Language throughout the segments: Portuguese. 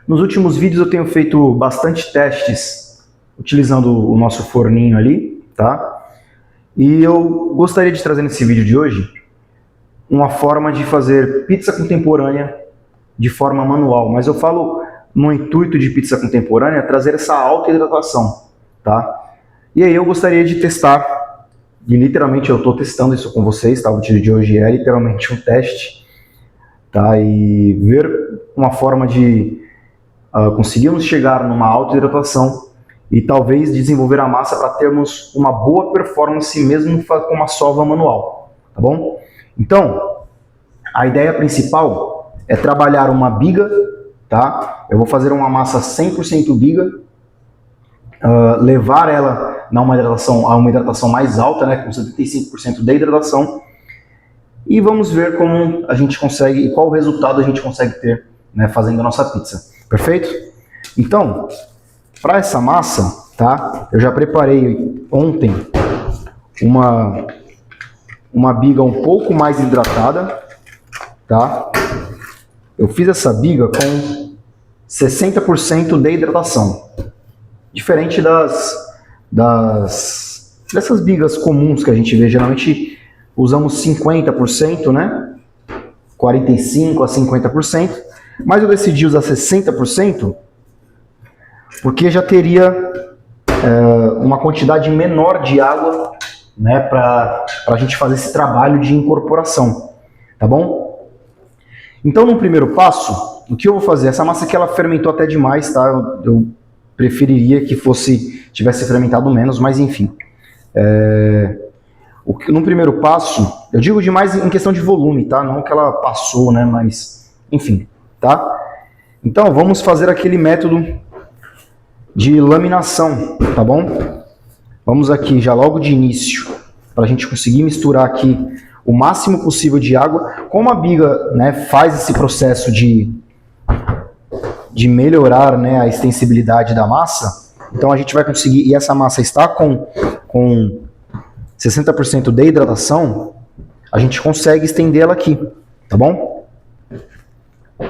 Nos últimos vídeos eu tenho feito bastante testes utilizando o nosso forninho ali, tá? E eu gostaria de trazer nesse vídeo de hoje uma forma de fazer pizza contemporânea de forma manual, mas eu falo no intuito de pizza contemporânea trazer essa alta hidratação, tá? E aí eu gostaria de testar, e literalmente eu estou testando isso com vocês, tá? O vídeo de hoje é literalmente um teste, tá? E ver uma forma de conseguirmos chegar numa alta hidratação e talvez desenvolver a massa para termos uma boa performance mesmo com uma sova manual, tá bom? Então, a ideia principal é trabalhar uma biga, tá? Eu vou fazer uma massa 100% biga, levar ela a uma hidratação mais alta, né, com 75% de hidratação, e vamos ver como a gente consegue e qual resultado a gente consegue ter, né, fazendo a nossa pizza. Perfeito? Então, para essa massa, tá? Eu já preparei ontem uma biga um pouco mais hidratada, tá? Eu fiz essa biga com 60% de hidratação. Diferente dessas bigas comuns que a gente vê, geralmente usamos 50%, né? 45% a 50%, mas eu decidi usar 60% porque já teria uma quantidade menor de água, né, para a gente fazer esse trabalho de incorporação, tá bom? Então, no primeiro passo, o que eu vou fazer? Essa massa aqui ela fermentou até demais, tá? Eu preferiria que tivesse fermentado menos, mas enfim. No primeiro passo, eu digo demais em questão de volume, tá? Não que ela passou, né? Mas, enfim, tá? Então, vamos fazer aquele método de laminação, tá bom? Vamos aqui já logo de início, para a gente conseguir misturar aqui o máximo possível de água. Como a biga, né, faz esse processo de melhorar, né, a extensibilidade da massa, então a gente vai conseguir, e essa massa está com 60% de hidratação, a gente consegue estender ela aqui, tá bom?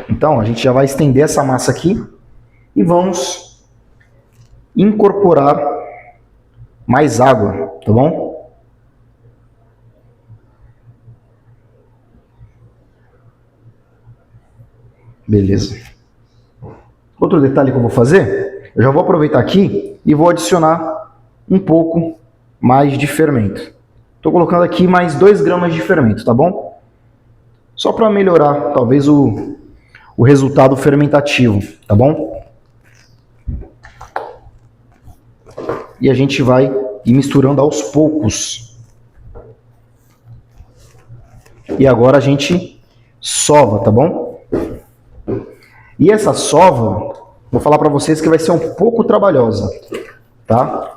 Então a gente já vai estender essa massa aqui e vamos incorporar mais água, tá bom? Beleza. Outro detalhe que eu vou fazer, eu já vou aproveitar aqui e vou adicionar um pouco mais de fermento. Estou colocando aqui mais 2 gramas de fermento, tá bom? Só para melhorar, talvez, o resultado fermentativo, tá bom? E a gente vai ir misturando aos poucos. E agora a gente sova, tá bom? E essa sova, vou falar para vocês que vai ser um pouco trabalhosa, tá?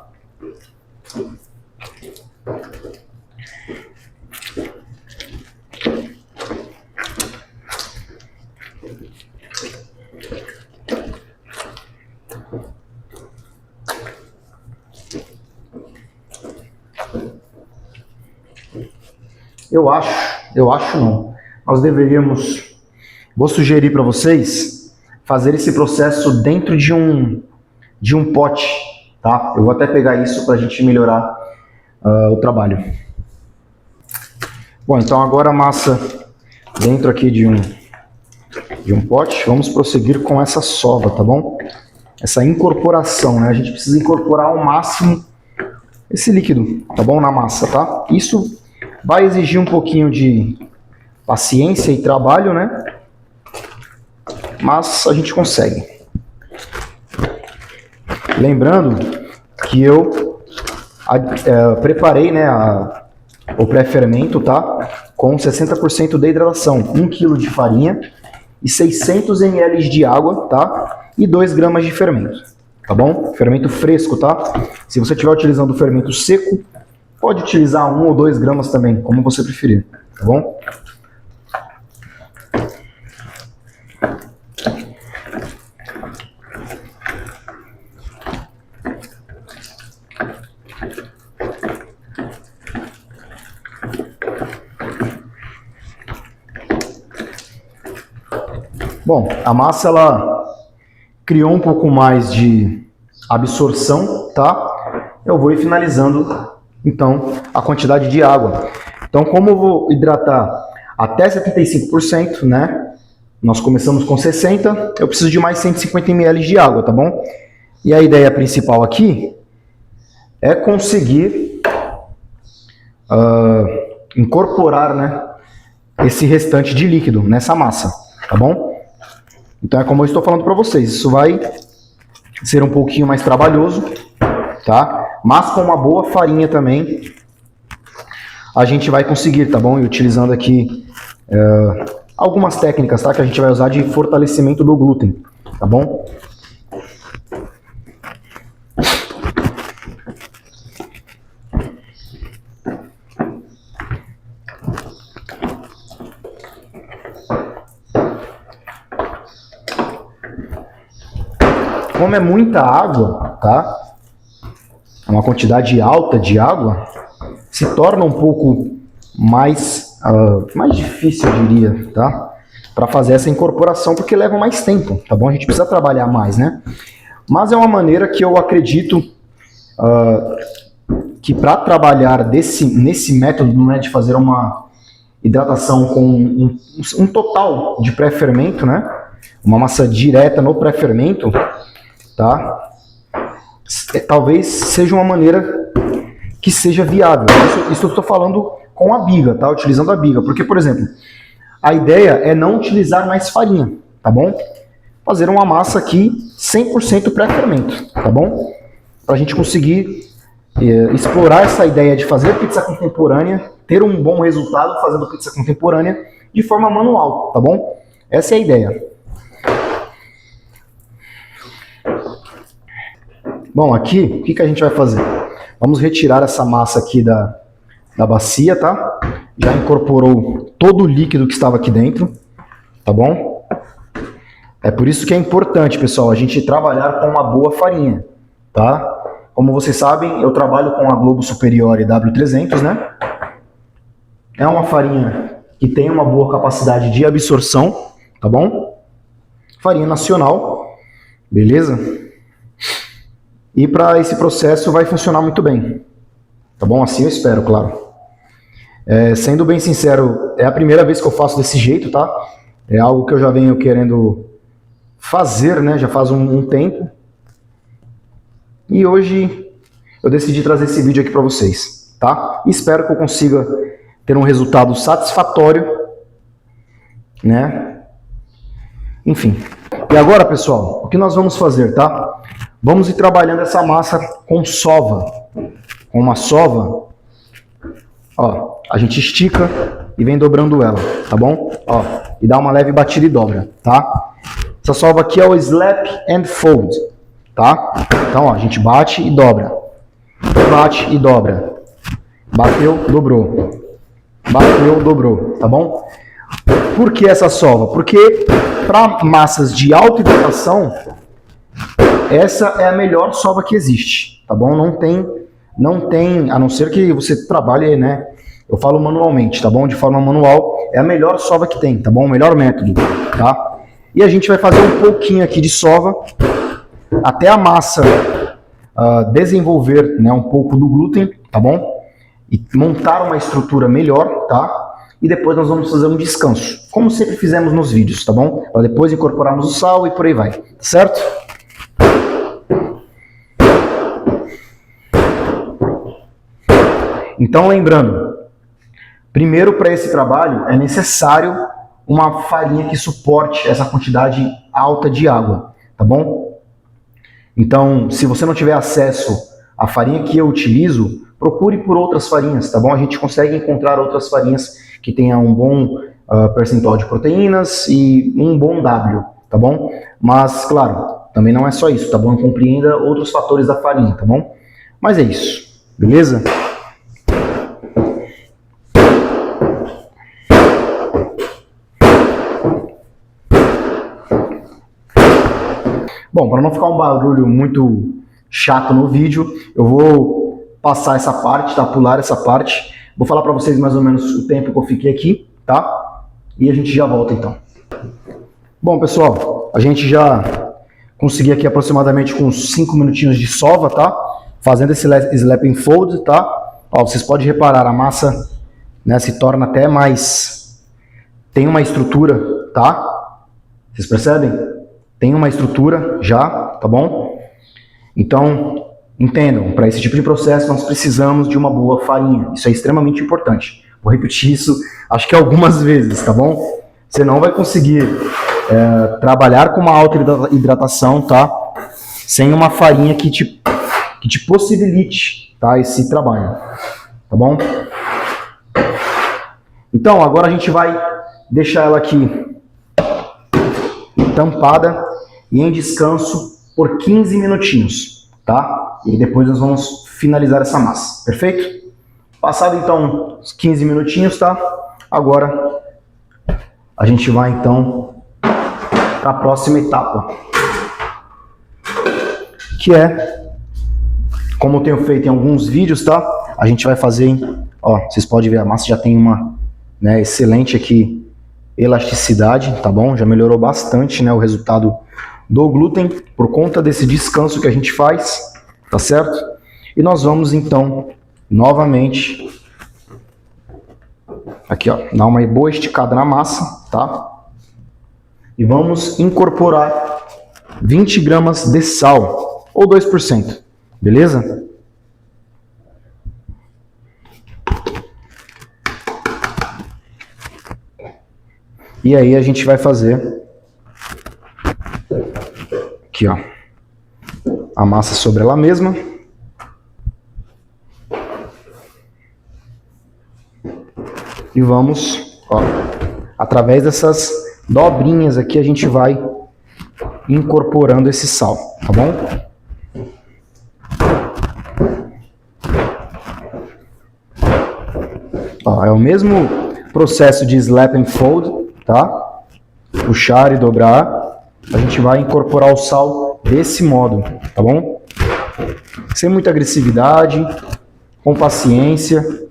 Eu acho não. Nós deveríamos, vou sugerir para vocês, fazer esse processo dentro de um pote, tá? Eu vou até pegar isso para a gente melhorar o trabalho. Bom, então agora a massa dentro aqui de um pote, vamos prosseguir com essa sova, tá bom? Essa incorporação, né? A gente precisa incorporar ao máximo esse líquido, tá bom? Na massa, tá? Isso vai exigir um pouquinho de paciência e trabalho, né? Mas a gente consegue. Lembrando que eu preparei, né, o pré-fermento, tá? Com 60% de hidratação, 1 kg de farinha e 600 ml de água, tá? E 2 gramas de fermento, tá bom? Fermento fresco, tá? Se você estiver utilizando o fermento seco, pode utilizar 1 ou 2 gramas também, como você preferir, tá bom? Bom, a massa criou um pouco mais de absorção, tá? Eu vou ir finalizando, então, a quantidade de água. Então, como eu vou hidratar até 75%, né? Nós começamos com 60, eu preciso de mais 150 ml de água, tá bom? E a ideia principal aqui é conseguir incorporar, né, esse restante de líquido nessa massa, tá bom? Então é como eu estou falando para vocês, isso vai ser um pouquinho mais trabalhoso, tá? Mas com uma boa farinha também a gente vai conseguir, tá bom? E utilizando aqui algumas técnicas, tá? Que a gente vai usar de fortalecimento do glúten, tá bom? Como é muita água, tá? É uma quantidade alta de água, se torna um pouco mais difícil, eu diria, tá? Para fazer essa incorporação, porque leva mais tempo, tá bom? A gente precisa trabalhar mais, né? Mas é uma maneira que eu acredito que para trabalhar nesse método, não é de fazer uma hidratação com um total de pré-fermento, né? Uma massa direta no pré-fermento, tá? Talvez seja uma maneira que seja viável. Isso eu estou falando com a biga, tá? Utilizando a biga. Porque, por exemplo, a ideia é não utilizar mais farinha, tá bom? Fazer uma massa aqui 100% pré-fermento, tá bom? Para a gente conseguir explorar essa ideia de fazer pizza contemporânea, ter um bom resultado fazendo pizza contemporânea de forma manual, tá bom? Essa é a ideia. Bom, aqui, o que a gente vai fazer? Vamos retirar essa massa aqui da bacia, tá? Já incorporou todo o líquido que estava aqui dentro, tá bom? É por isso que é importante, pessoal, a gente trabalhar com uma boa farinha, tá? Como vocês sabem, eu trabalho com a Globo Superior W300, né? É uma farinha que tem uma boa capacidade de absorção, tá bom? Farinha nacional, beleza? E para esse processo vai funcionar muito bem, tá bom? Assim eu espero, claro. Sendo bem sincero, é a primeira vez que eu faço desse jeito, tá? É algo que eu já venho querendo fazer, né? Já faz um tempo. E hoje eu decidi trazer esse vídeo aqui para vocês, tá? Espero que eu consiga ter um resultado satisfatório, né? Enfim. E agora, pessoal, o que nós vamos fazer, tá? Vamos ir trabalhando essa massa com sova. Com uma sova, ó, a gente estica e vem dobrando ela, tá bom? Ó, e dá uma leve batida e dobra, tá? Essa sova aqui é o Slap and Fold, tá? Então, ó, a gente bate e dobra. Bate e dobra. Bateu, dobrou. Bateu, dobrou, tá bom? Por que essa sova? Porque para massas de alta hidratação, essa é a melhor sova que existe, tá bom? Não tem, a não ser que você trabalhe, né? Eu falo manualmente, tá bom? De forma manual, é a melhor sova que tem, tá bom? O melhor método, tá? E a gente vai fazer um pouquinho aqui de sova, até a massa desenvolver, né, um pouco do glúten, tá bom? E montar uma estrutura melhor, tá? E depois nós vamos fazer um descanso, como sempre fizemos nos vídeos, tá bom? Para depois incorporarmos o sal e por aí vai, certo? Então, lembrando, primeiro para esse trabalho é necessário uma farinha que suporte essa quantidade alta de água, tá bom? Então, se você não tiver acesso à farinha que eu utilizo, procure por outras farinhas, tá bom? A gente consegue encontrar outras farinhas que tenham um bom percentual de proteínas e um bom W, tá bom? Mas, claro, também não é só isso, tá bom? Compreenda outros fatores da farinha, tá bom? Mas é isso, beleza? Bom, para não ficar um barulho muito chato no vídeo, eu vou passar essa parte, tá? Pular essa parte. Vou falar para vocês mais ou menos o tempo que eu fiquei aqui, tá? E a gente já volta então. Bom, pessoal, a gente já consegui aqui aproximadamente com uns 5 minutinhos de sova, tá? Fazendo esse slap and fold, tá? Ó, vocês podem reparar, a massa, né, se torna até mais... Tem uma estrutura, tá? Vocês percebem? Tem uma estrutura já, tá bom? Então, entendam, para esse tipo de processo nós precisamos de uma boa farinha. Isso é extremamente importante. Vou repetir isso, acho que algumas vezes, tá bom? Você não vai conseguir trabalhar com uma alta hidratação, tá? Sem uma farinha que te possibilite, tá, esse trabalho, tá bom? Então, agora a gente vai deixar ela aqui tampada e em descanso por 15 minutinhos, tá? E depois nós vamos finalizar essa massa, perfeito? Passado então os 15 minutinhos, tá? Agora a gente vai então para a próxima etapa, que é, como eu tenho feito em alguns vídeos, tá? A gente vai fazer, ó, vocês podem ver, a massa já tem uma, né, excelente aqui elasticidade, tá bom? Já melhorou bastante, né, o resultado do glúten por conta desse descanso que a gente faz, tá certo? E nós vamos então novamente aqui, ó, dar uma boa esticada na massa, tá? E vamos incorporar 20 gramas de sal, ou 2%, beleza? E aí a gente vai fazer aqui, ó, a massa sobre ela mesma. E vamos, ó, através dessas dobrinhas aqui a gente vai incorporando esse sal, tá bom? Ó, é o mesmo processo de slap and fold, tá? Puxar e dobrar, a gente vai incorporar o sal desse modo, tá bom? Sem muita agressividade, com paciência.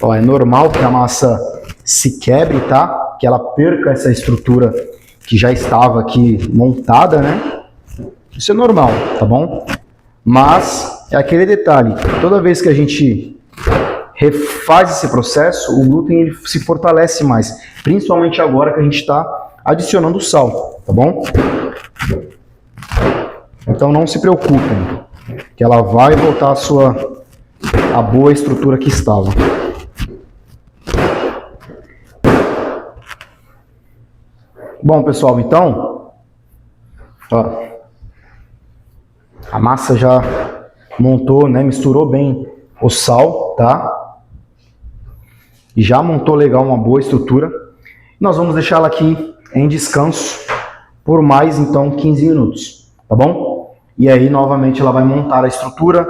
Ó, é normal que a massa se quebre, tá? Que ela perca essa estrutura que já estava aqui montada, né? Isso é normal, tá bom? Mas é aquele detalhe, toda vez que a gente refaz esse processo, o glúten ele se fortalece mais, principalmente agora que a gente está adicionando sal, tá bom? Então não se preocupem, que ela vai voltar a boa estrutura que estava. Bom, pessoal, então, ó, a massa já montou, né, misturou bem o sal, tá? E já montou legal uma boa estrutura. Nós vamos deixar ela aqui em descanso por mais, então, 15 minutos, tá bom? E aí, novamente, ela vai montar a estrutura,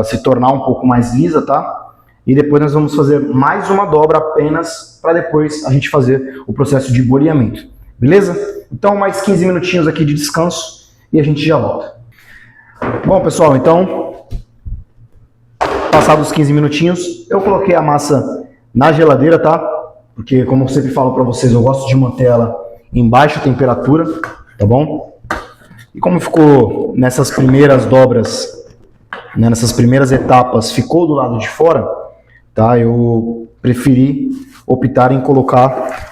se tornar um pouco mais lisa, tá? E depois nós vamos fazer mais uma dobra apenas para depois a gente fazer o processo de boleamento. Beleza? Então, mais 15 minutinhos aqui de descanso e a gente já volta. Bom, pessoal, então, passados os 15 minutinhos, eu coloquei a massa na geladeira, tá? Porque, como eu sempre falo para vocês, eu gosto de manter ela em baixa temperatura, tá bom? E como ficou nessas primeiras dobras, né, nessas primeiras etapas, ficou do lado de fora, tá? Eu preferi optar em colocar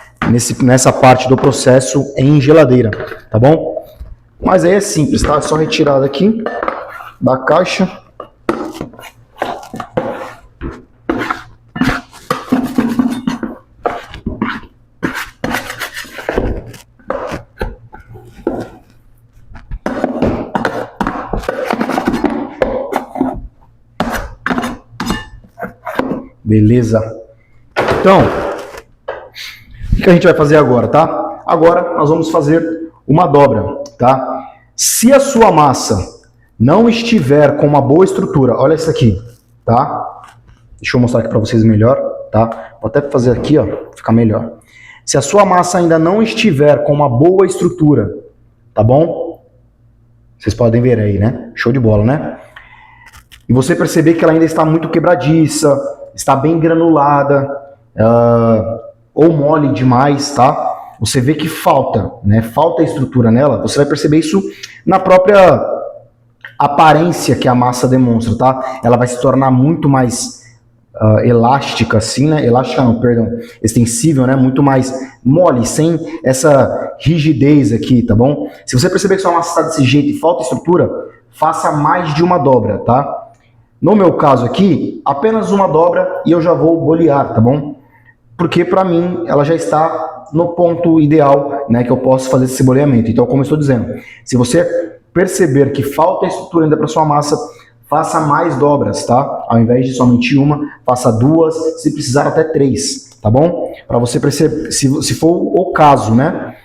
nessa parte do processo em geladeira, tá bom? Mas aí é simples, tá? É só retirar daqui da caixa. Beleza? Então, o que a gente vai fazer agora, tá? Agora nós vamos fazer uma dobra, tá? Se a sua massa não estiver com uma boa estrutura, olha isso aqui, tá? Deixa eu mostrar aqui para vocês melhor, tá? Vou até fazer aqui, ó, ficar melhor. Se a sua massa ainda não estiver com uma boa estrutura, tá bom? Vocês podem ver aí, né? Show de bola, né? e você perceber que ela ainda está muito quebradiça, está bem granulada, ou mole demais, tá? Você vê que falta, né? Falta estrutura nela, você vai perceber isso na própria aparência que a massa demonstra, tá? Ela vai se tornar muito mais elástica, assim, né? Elástica não, perdão, extensível, né? Muito mais mole, sem essa rigidez aqui, tá bom? Se você perceber que sua massa está desse jeito e falta estrutura, faça mais de uma dobra, tá? No meu caso aqui, apenas uma dobra e eu já vou bolear, tá bom? Porque para mim ela já está no ponto ideal, né, que eu posso fazer esse boleamento. Então, como eu estou dizendo, se você perceber que falta estrutura ainda para sua massa, faça mais dobras, tá? Ao invés de somente uma, faça duas, se precisar até três, tá bom? Para você perceber, se for o caso, né?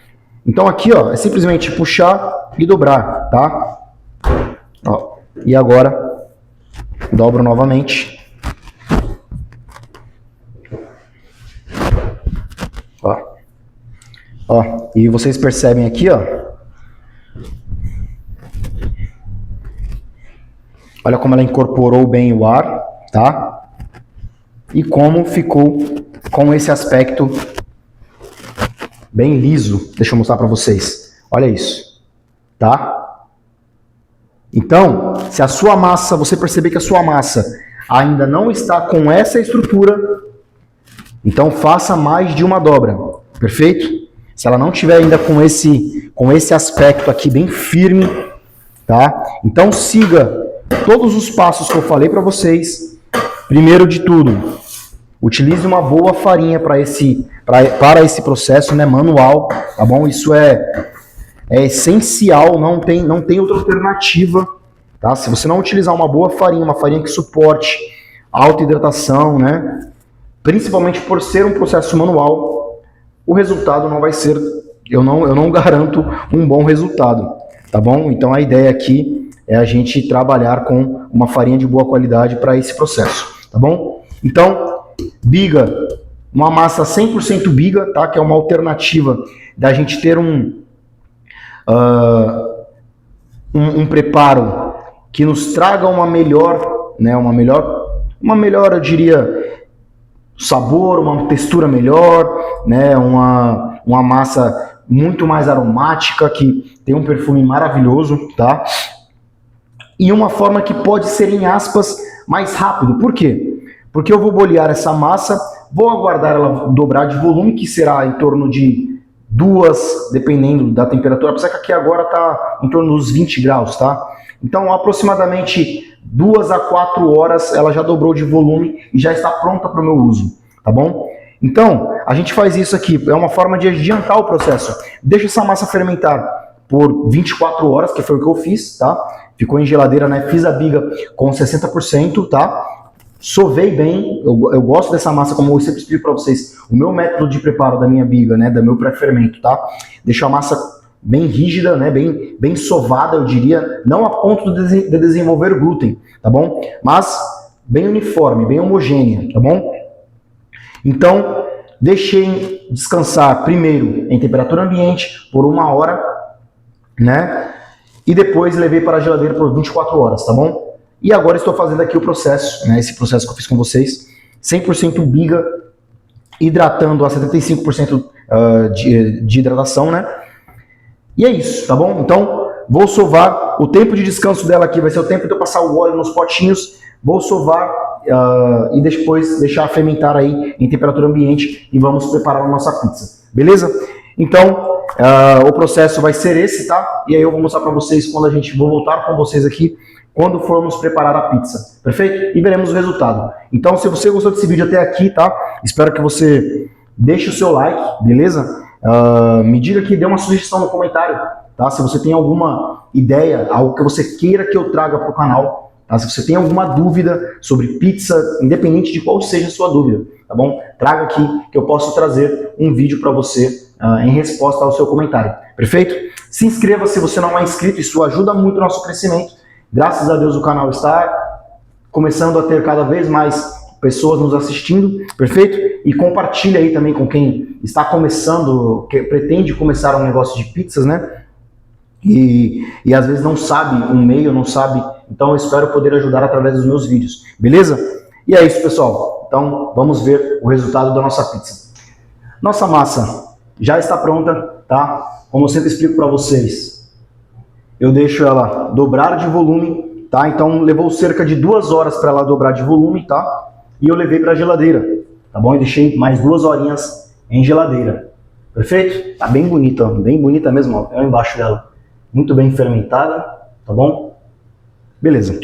Então aqui, ó, é simplesmente puxar e dobrar, tá? Ó, e agora dobro novamente. Ó. Ó, e vocês percebem aqui, ó. Olha como ela incorporou bem o ar, tá? E como ficou com esse aspecto bem liso. Deixa eu mostrar para vocês. Olha isso, tá? Então, se a sua massa, você perceber que a sua massa ainda não está com essa estrutura, então faça mais de uma dobra, perfeito? Se ela não tiver ainda com esse aspecto aqui bem firme, tá? Então siga todos os passos que eu falei para vocês. Primeiro de tudo, utilize uma boa farinha para esse processo, né, manual, tá bom? Isso é essencial, não tem outra alternativa, tá? Se você não utilizar uma boa farinha, uma farinha que suporte a alta hidratação, né? Principalmente por ser um processo manual, o resultado não vai ser, eu não garanto um bom resultado, tá bom? Então a ideia aqui é a gente trabalhar com uma farinha de boa qualidade para esse processo, tá bom? Então, biga, uma massa 100% biga, tá? Que é uma alternativa da gente ter um preparo que nos traga uma melhor, né, uma melhor, eu diria, sabor, uma textura melhor, né, uma massa muito mais aromática, que tem um perfume maravilhoso, tá? E uma forma que pode ser, em aspas, mais rápido. Por quê? Porque eu vou bolear essa massa, vou aguardar ela dobrar de volume, que será em torno de 2, dependendo da temperatura, apesar que aqui agora está em torno dos 20 graus, tá? Então, aproximadamente 2 a 4 horas ela já dobrou de volume e já está pronta para o meu uso, tá bom? Então, a gente faz isso aqui, é uma forma de adiantar o processo. Deixa essa massa fermentar por 24 horas, que foi o que eu fiz, tá? Ficou em geladeira, né? Fiz a biga com 60%, tá? Sovei bem, eu gosto dessa massa, como eu sempre explico para vocês, o meu método de preparo da minha biga, né, do meu pré-fermento, tá? Deixo a massa bem rígida, né, bem sovada, eu diria, não a ponto de desenvolver glúten, tá bom? Mas bem uniforme, bem homogênea, tá bom? Então, deixei descansar primeiro em temperatura ambiente por 1 hora, né? E depois levei para a geladeira por 24 horas, tá bom? E agora estou fazendo aqui o processo, né, esse processo que eu fiz com vocês, 100% biga, hidratando a 75% de hidratação, né? E é isso, tá bom? Então, vou sovar, o tempo de descanso dela aqui vai ser o tempo de eu passar o óleo nos potinhos, vou sovar e depois deixar fermentar aí em temperatura ambiente e vamos preparar a nossa pizza, beleza? Então, o processo vai ser esse, tá? E aí eu vou mostrar para vocês quando vou voltar com vocês aqui, quando formos preparar a pizza, perfeito? E veremos o resultado. Então, se você gostou desse vídeo até aqui, tá? Espero que você deixe o seu like, beleza? Me diga aqui, dê uma sugestão no comentário, tá? Se você tem alguma ideia, algo que você queira que eu traga para o canal, tá? Se você tem alguma dúvida sobre pizza, independente de qual seja a sua dúvida, tá bom? Traga aqui que eu posso trazer um vídeo para você em resposta ao seu comentário, perfeito? Se inscreva se você não é inscrito, isso ajuda muito o nosso crescimento. Graças a Deus o canal está começando a ter cada vez mais pessoas nos assistindo, perfeito? E compartilha aí também com quem está começando, que pretende começar um negócio de pizzas, né? E às vezes não sabe um meio, não sabe Então eu espero poder ajudar através dos meus vídeos, beleza? E é isso, pessoal. Então vamos ver o resultado da nossa pizza. Nossa massa já está pronta, tá? Como eu sempre explico para vocês, eu deixo ela dobrar de volume, tá? Então levou cerca de 2 horas para ela dobrar de volume, tá? E eu levei para a geladeira, tá bom? E deixei mais 2 horinhas em geladeira. Perfeito? Tá bem bonita, ó. Bem bonita mesmo, ó. É embaixo dela. Muito bem fermentada, tá bom? Beleza.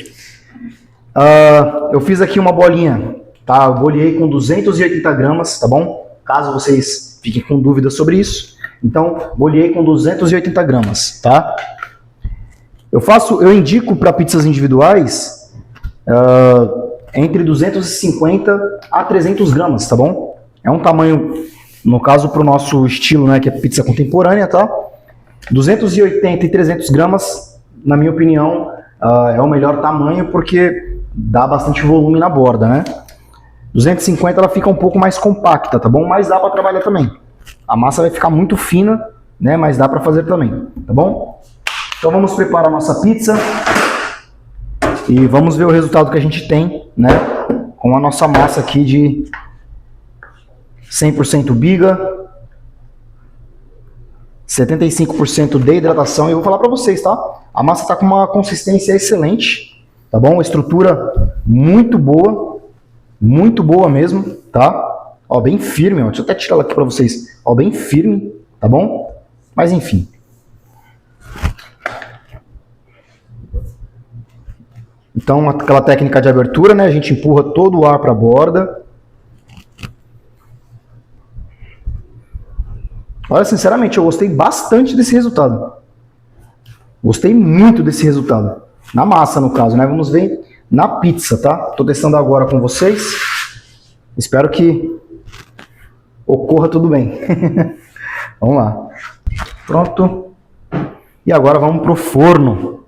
Eu fiz aqui uma bolinha, tá? Eu boleei com 280 gramas, tá bom? Caso vocês fiquem com dúvidas sobre isso. Então, boleei com 280 gramas, tá? Eu indico para pizzas individuais entre 250 a 300 gramas, tá bom? É um tamanho, no caso, para o nosso estilo, né, que é pizza contemporânea, tá? 280 e 300 gramas, na minha opinião, é o melhor tamanho porque dá bastante volume na borda, né? 250 ela fica um pouco mais compacta, tá bom? Mas dá para trabalhar também. A massa vai ficar muito fina, né? Mas dá para fazer também, tá bom? Então vamos preparar a nossa pizza e vamos ver o resultado que a gente tem, né? Com a nossa massa aqui de 100% biga, 75% de hidratação. E eu vou falar para vocês, tá? A massa tá com uma consistência excelente, tá bom? Uma estrutura muito boa mesmo, tá? Ó, bem firme, ó. Deixa eu até tirar ela aqui para vocês. Ó, bem firme, tá bom? Mas enfim. Então, aquela técnica de abertura, né? A gente empurra todo o ar para a borda. Olha, sinceramente, eu gostei bastante desse resultado. Gostei muito desse resultado. Na massa, no caso, né? Vamos ver na pizza, tá? Tô testando agora com vocês. Espero que ocorra tudo bem. Vamos lá. Pronto. E agora vamos pro forno.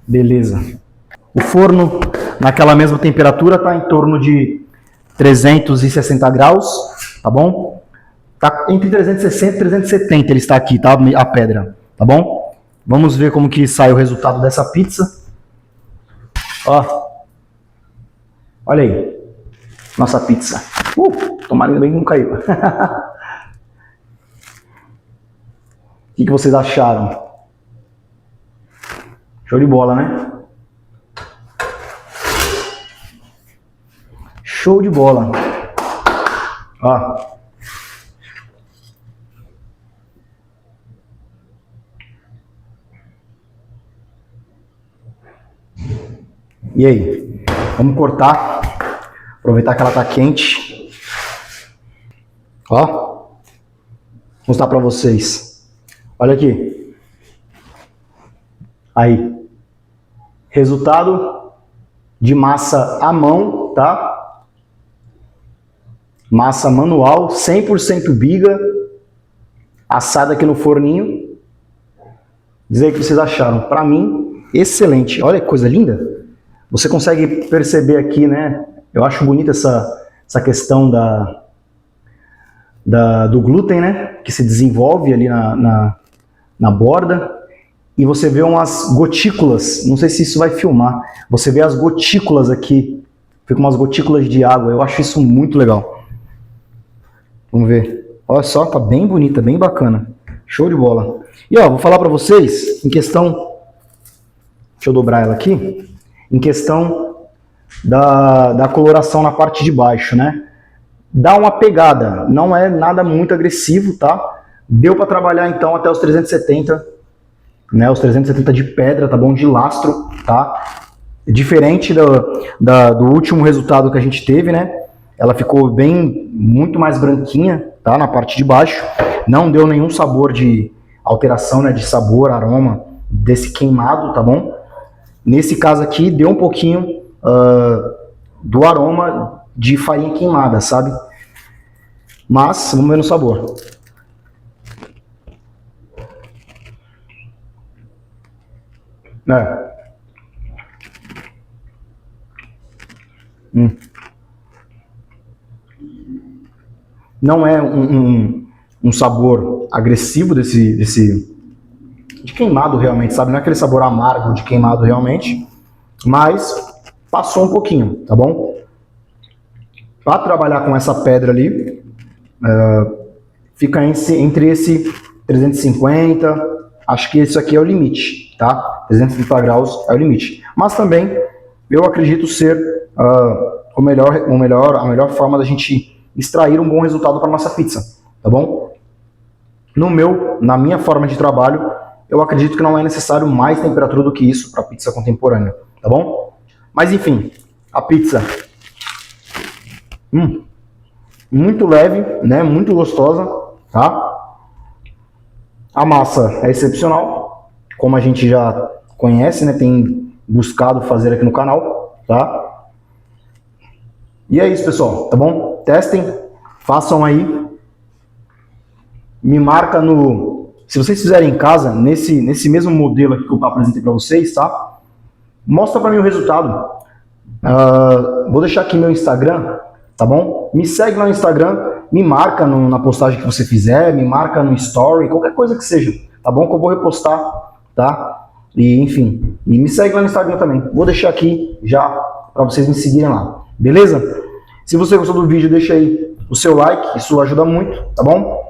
Beleza. O forno, naquela mesma temperatura, tá em torno de 360 graus, tá bom? Tá entre 360 e 370 ele está aqui, tá? A pedra, tá bom? Vamos ver como que sai o resultado dessa pizza. Ó. Olha aí. Nossa pizza. Tomara ainda bem que não caiu. O que vocês acharam? Show de bola, né? Show de bola. Ó. E aí? Vamos cortar. Aproveitar que ela tá quente. Ó. Vou mostrar pra vocês. Olha aqui. Aí. Resultado de massa à mão, tá? Massa manual, 100% biga, assada aqui no forninho. Diz aí o que vocês acharam. Para mim, excelente. Olha que coisa linda. Você consegue perceber aqui, né? Eu acho bonita essa questão do glúten, né? Que se desenvolve ali na borda. E você vê umas gotículas, não sei se isso vai filmar, você vê as gotículas aqui, fica umas gotículas de água, eu acho isso muito legal. Vamos ver, olha só, tá bem bonita, bem bacana, show de bola. E ó, vou falar pra vocês, em questão, deixa eu dobrar ela aqui, em questão da coloração na parte de baixo, né? Dá uma pegada, não é nada muito agressivo, tá? Deu pra trabalhar então até os 370, né, os 370 de pedra, tá bom? De lastro, tá? Diferente do último resultado que a gente teve, né? Ela ficou muito mais branquinha, tá? Na parte de baixo. Não deu nenhum sabor de alteração, né? De sabor, aroma desse queimado, tá bom? Nesse caso aqui, deu um pouquinho do aroma de farinha queimada, sabe? Mas, vamos ver no sabor. Não é um sabor agressivo de queimado realmente, sabe? Não é aquele sabor amargo de queimado realmente, mas passou um pouquinho, tá bom? Para trabalhar com essa pedra ali, fica entre esse 350, acho que isso aqui é o limite, tá? 330 graus é o limite. Mas também eu acredito ser a melhor forma da gente extrair um bom resultado para nossa pizza, tá bom? Na minha forma de trabalho, eu acredito que não é necessário mais temperatura do que isso para pizza contemporânea, tá bom? Mas enfim, a pizza muito leve, né? Muito gostosa, tá? A massa é excepcional, como a gente já conhece, né? Tem buscado fazer aqui no canal, tá? E é isso, pessoal, tá bom? Testem, façam aí. Me marca se vocês fizerem em casa, nesse mesmo modelo aqui que eu apresentei para vocês, tá? Mostra para mim o resultado. Vou deixar aqui meu Instagram, tá bom? Me segue lá no Instagram, me marca na postagem que você fizer, me marca no story, qualquer coisa que seja, tá bom? Que eu vou repostar, tá? E enfim, e me segue lá no Instagram também. Vou deixar aqui já para vocês me seguirem lá, beleza? Se você gostou do vídeo, deixa aí o seu like, isso ajuda muito, tá bom?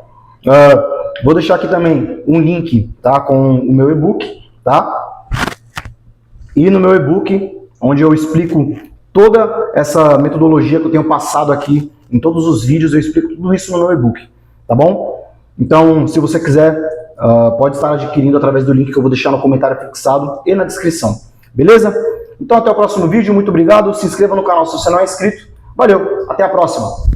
Vou deixar aqui também um link, tá, com o meu e-book, tá? E no meu e-book, onde eu explico toda essa metodologia que eu tenho passado aqui em todos os vídeos, eu explico tudo isso no meu e-book, tá bom? Então, se você quiser, pode estar adquirindo através do link que eu vou deixar no comentário fixado e na descrição, beleza? Então, até o próximo vídeo, muito obrigado, se inscreva no canal se você não é inscrito, valeu, até a próxima!